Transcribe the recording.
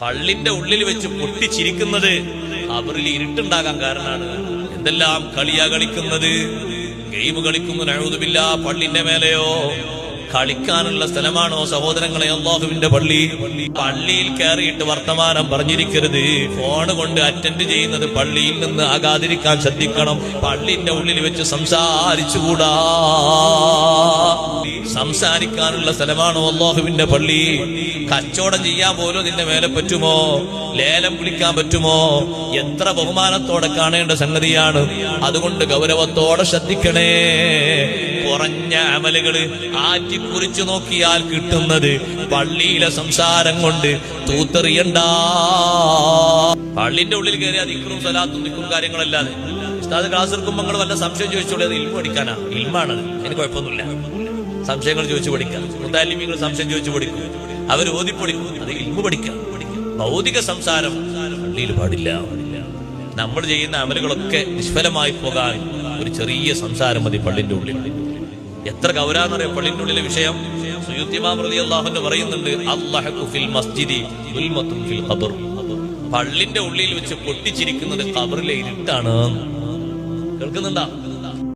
പള്ളിന്റെ ഉള്ളിൽ വെച്ച് പൊട്ടിച്ചിരിക്കുന്നത് ഖബറിൽ ഇരുട്ടുണ്ടാകാൻ കാരണമാണ്. എന്തെല്ലാം കളിയാ കളിക്കുന്നത്, ഗെയിം കളിക്കുന്നു. നഊദുബില്ല. പള്ളിന്റെ മേലെയോ കളിക്കാനുള്ള സ്ഥലമാണോ സഹോദരങ്ങളെ അല്ലാഹുവിന്റെ പള്ളി? പള്ളിയിൽ കയറിയിട്ട് വർത്തമാനം പറഞ്ഞിരിക്കരുത്. ഫോണ് കൊണ്ട് അറ്റൻഡ് ചെയ്യുന്നത് പള്ളിയിൽ നിന്ന് ആകാതിരിക്കാൻ ശ്രദ്ധിക്കണം. പള്ളിന്റെ ഉള്ളിൽ വെച്ച് സംസാരിച്ചുകൂടാ. സംസാരിക്കാനുള്ള സ്ഥലമാണോ അല്ലാഹുവിന്റെ പള്ളി? കച്ചവടം ചെയ്യാൻ പോലും നിന്റെ മേലെ പറ്റുമോ? ലേലം വിളിക്കാൻ പറ്റുമോ? എത്ര ബഹുമാനത്തോടെ കാണേണ്ട സംഗതിയാണ്. അതുകൊണ്ട് ഗൗരവത്തോടെ ശ്രദ്ധിക്കണേ. കുറഞ്ഞ അമലുകള് ആറ്റിക്കുറിച്ചു നോക്കിയാൽ കിട്ടുന്നത് പള്ളിയിലെ സംസാരം കൊണ്ട് തൂത്തെറിയണ്ട. പള്ളിന്റെ ഉള്ളിൽ കയറിയാൽ ദിക്റും സലാത്തും ദിക്റും കാര്യങ്ങളല്ലാതെ ഉസ്താദ് ക്ലാസ് എടുക്കുമ്പോൾ നിങ്ങൾ വല്ല സംശയം ചോദിച്ചോളൂ. അത് ഇൽമ പഠിക്കാനാ, ഇൽമാണത്. എനിക്ക് കുഴപ്പമൊന്നുമില്ല. സംശയങ്ങൾ ചോദിച്ചു പഠിക്കാം. മുതാലിമീങ്ങൾ സംശയം ചോദിച്ചു പഠിക്കും, അവർ ഓതിപ്പൊടിക്കും. അത് ഇൽമ പഠിക്കാം. ഭൗതിക സംസാരം പള്ളിയിൽ പാടില്ല. നമ്മൾ ചെയ്യുന്ന അമലുകളൊക്കെ നിഷ്ഫലമായി പോകാൻ ഒരു ചെറിയ സംസാരം മതി പള്ളിന്റെ ഉള്ളിൽ. എത്ര ഗൗരവമെന്നറിയാം പള്ളിന്റെ ഉള്ളിലെ വിഷയം. സുയൂത്തി ഇമാം റളിയല്ലാഹു അൻഹു പറയുന്നുണ്ട്, അല്ലാഹു ഫിൽ മസ്ജിദി ഉൽമത്തുൻ ഫിൽ ഖബർ. പള്ളിന്റെ ഉള്ളിൽ വെച്ച് പൊട്ടിച്ചിരിക്കുന്നത് ഖബറിലെ ഇരുട്ടാണ്. കേൾക്കുന്നുണ്ടോ?